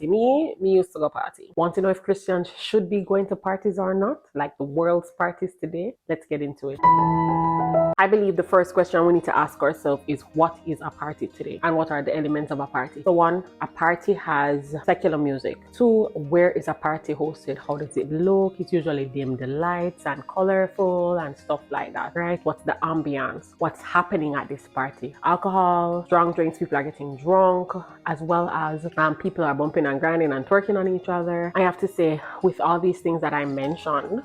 Me used to go party. Want to know if Christians should be going to parties or not? Like the world's parties today? Let's get into it. I believe the first question we need to ask ourselves is, what is a party today? And what are the elements of a party? So one, a party has secular music. Two, where is a party hosted? How does it look? It's usually dimmed lights and colorful and stuff like that, right? What's the ambience? What's happening at this party? Alcohol, strong drinks, people are getting drunk, as well as people are bumping and grinding and twerking on each other. I have to say, with all these things that I mentioned,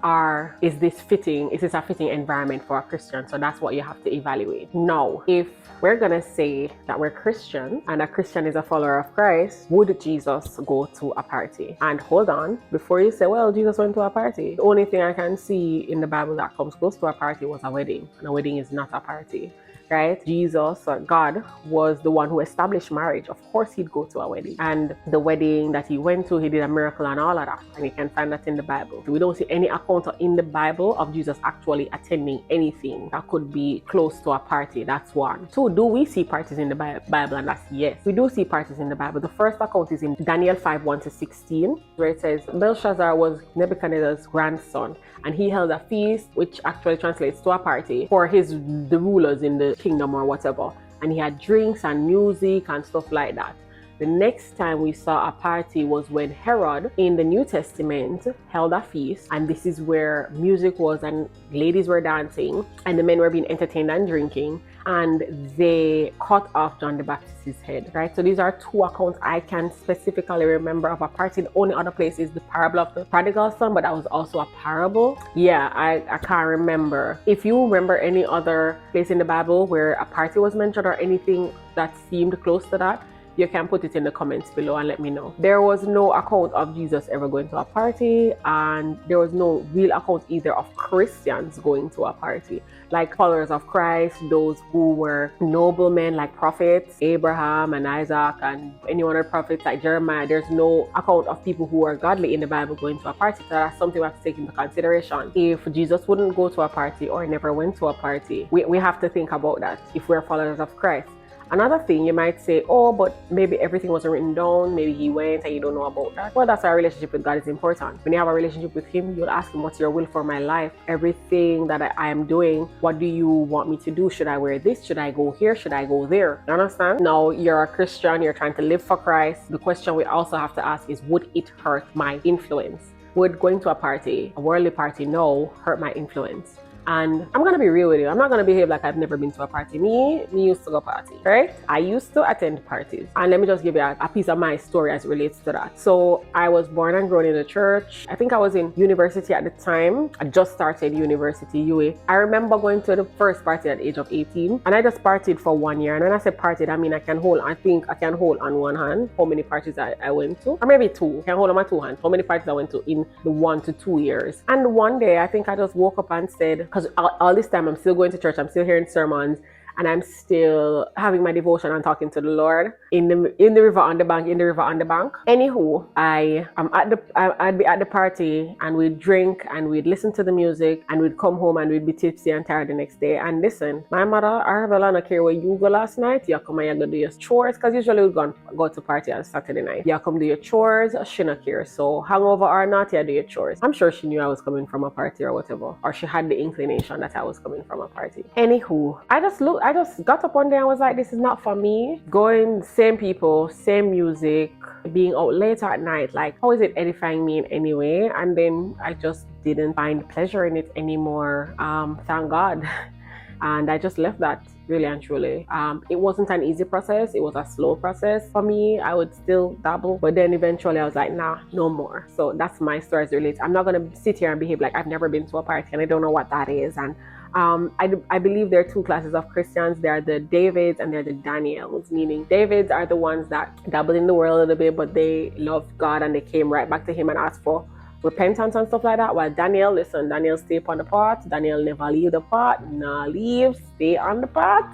is this fitting? Is this a fitting environment for a Christian? So that's what you have to evaluate. Now, if we're gonna say that we're Christian and a Christian is a follower of Christ, would Jesus go to a party? And hold on, before you say, well, Jesus went to a party, the only thing I can see in the Bible that comes close to a party was a wedding, and a wedding is not a party. Right? Jesus, God, was the one who established marriage. Of course, he'd go to a wedding. And the wedding that he went to, he did a miracle and all of that. And you can find that in the Bible. We don't see any account in the Bible of Jesus actually attending anything that could be close to a party. That's one. Two, do we see parties in the Bible? And that's yes. We do see parties in the Bible. The first account is in Daniel 5:1-16, where it says, Belshazzar was Nebuchadnezzar's grandson, and he held a feast, which actually translates to a party, for the rulers in the kingdom or whatever, and he had drinks and music and stuff like that. The next time we saw a party was when Herod in the New Testament held a feast, and this is where music was and ladies were dancing and the men were being entertained and drinking, and they cut off John the Baptist's head, right? So these are two accounts I can specifically remember of a party. The only other place is the parable of the prodigal son, but that was also a parable. Yeah, I can't remember. If you remember any other place in the Bible where a party was mentioned or anything that seemed close to that, you can put it in the comments below and let me know. There was no account of Jesus ever going to a party, and there was no real account either of Christians going to a party. Like followers of Christ, those who were noblemen like prophets, Abraham and Isaac and any other prophets like Jeremiah, there's no account of people who are godly in the Bible going to a party. So that's something we have to take into consideration. If Jesus wouldn't go to a party or never went to a party, we have to think about that if we're followers of Christ. Another thing, you might say, oh, but maybe everything wasn't written down. Maybe he went and you don't know about that. Well, that's why our relationship with God is important. When you have a relationship with him, you'll ask him, what's your will for my life? Everything that I am doing, what do you want me to do? Should I wear this? Should I go here? Should I go there? You understand? Now, you're a Christian, you're trying to live for Christ. The question we also have to ask is, would it hurt my influence? Would going to a party, a worldly party, no, hurt my influence? And I'm gonna be real with you. I'm not gonna behave like I've never been to a party. Me used to go party, right? I used to attend parties. And let me just give you a piece of my story as it relates to that. So I was born and grown in the church. I think I was in university at the time. I just started university, UA. I remember going to the first party at the age of 18, and I just partied for 1 year. And when I say partied, I mean I think I can hold on one hand how many parties I went to, or maybe two. I can hold on my two hands how many parties I went to in the 1 to 2 years. And one day I think I just woke up and said, because all this time I'm still going to church, I'm still hearing sermons, and I'm still having my devotion and talking to the Lord in the river on the bank, Anywho, I'd be at the party and we'd drink and we'd listen to the music and we'd come home and we'd be tipsy and tired the next day. And listen, my mother, Arabella, I don't care where you go last night, you come and you go do your chores, because usually we'd go to party on Saturday night. You come do your chores, she not care. So hangover or not, you do your chores. I'm sure she knew I was coming from a party or whatever, or she had the inclination that I was coming from a party. Anywho, I just got up one day and was like, this is not for me. Going, same people, same music, being out late at night, like, how is it edifying me in any way? And then I just didn't find pleasure in it anymore. Thank God. And I just left that, really and truly. It wasn't an easy process. It was a slow process for me. I would still dabble, but then eventually I was like, nah, no more. So that's my story as it relates. I'm not going to sit here and behave like I've never been to a party and I don't know what that is. And I believe there are two classes of Christians. There are the Davids and there are the Daniels, meaning Davids are the ones that dabble in the world a little bit, but they love God and they came right back to him and asked for repentance and stuff like that. While Daniel stay upon the pot. Daniel never leave the pot, nah leave, stay on the pot.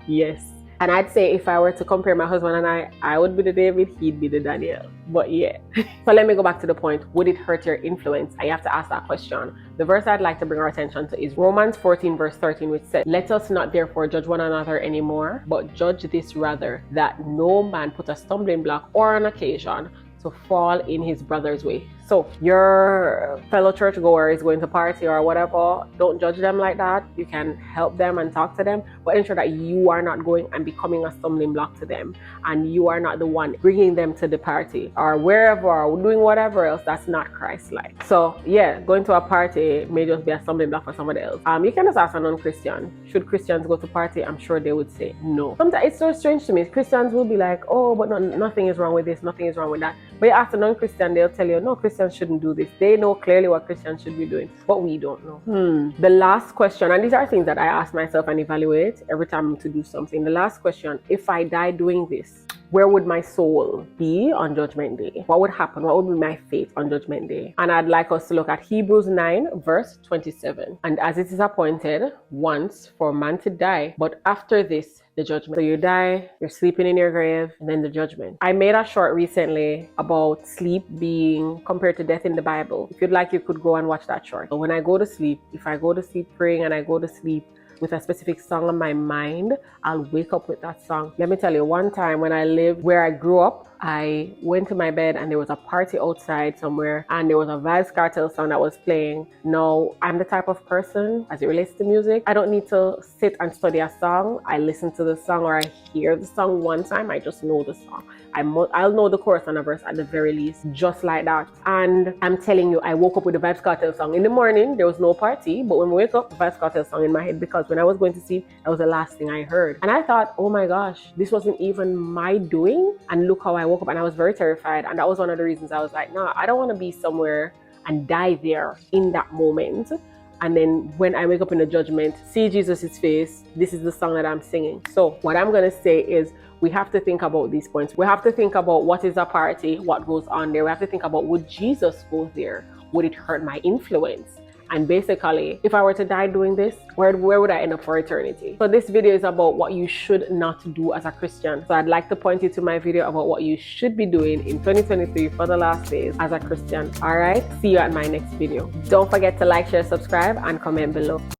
Yes. And I'd say if I were to compare my husband and I would be the David, he'd be the Daniel. But yeah. So let me go back to the point. Would it hurt your influence? I have to ask that question. The verse I'd like to bring our attention to is Romans 14 verse 13, which says, let us not therefore judge one another anymore, but judge this rather, that no man put a stumbling block or an occasion to fall in his brother's way. So your fellow churchgoer is going to party or whatever, don't judge them like that. You can help them and talk to them, but ensure that you are not going and becoming a stumbling block to them, and you are not the one bringing them to the party or wherever or doing whatever else that's not Christ-like. So yeah, going to a party may just be a stumbling block for somebody else. You can just ask a non-Christian, should Christians go to party? I'm sure they would say no. Sometimes it's so strange to me. Christians will be like, oh, but nothing is wrong with this, nothing is wrong with that. But you ask a non-Christian, they'll tell you, no, Christians shouldn't do this. They know clearly what Christians should be doing, but we don't know. The last question, and these are things that I ask myself and evaluate every time to do something. The last question, if I die doing this, where would my soul be on Judgment Day? What would happen? What would be my fate on Judgment Day? And I'd like us to look at Hebrews 9 verse 27. And as it is appointed once for man to die, but after this, the judgment. So you die, you're sleeping in your grave, and then the judgment. I made a short recently about sleep being compared to death in the Bible. If you'd like, you could go and watch that short. So when I go to sleep, if I go to sleep praying and I go to sleep with a specific song on my mind, I'll wake up with that song. Let me tell you, one time when I lived where I grew up, I went to my bed and there was a party outside somewhere and there was a Vybz Kartel song that was playing. Now, I'm the type of person, as it relates to music, I don't need to sit and study a song. I listen to the song or I hear the song one time, I just know the song. I'll know the chorus and a verse at the very least, just like that. And I'm telling you, I woke up with the Vybz Kartel song. In the morning, there was no party, but when we wake up, the Vybz Kartel song in my head, because when I was going to sleep, that was the last thing I heard. And I thought, oh my gosh, this wasn't even my doing. And look how I woke up, and I was very terrified. And that was one of the reasons I was like, no, I don't want to be somewhere and die there in that moment. And then when I wake up in the judgment, see Jesus' face, this is the song that I'm singing. So what I'm going to say is, we have to think about these points. We have to think about what is a party, what goes on there. We have to think about, would Jesus go there? Would it hurt my influence? And basically, if I were to die doing this, where would I end up for eternity? So this video is about what you should not do as a Christian. So I'd like to point you to my video about what you should be doing in 2023 for the last days as a Christian. All right, see you at my next video. Don't forget to like, share, subscribe, and comment below.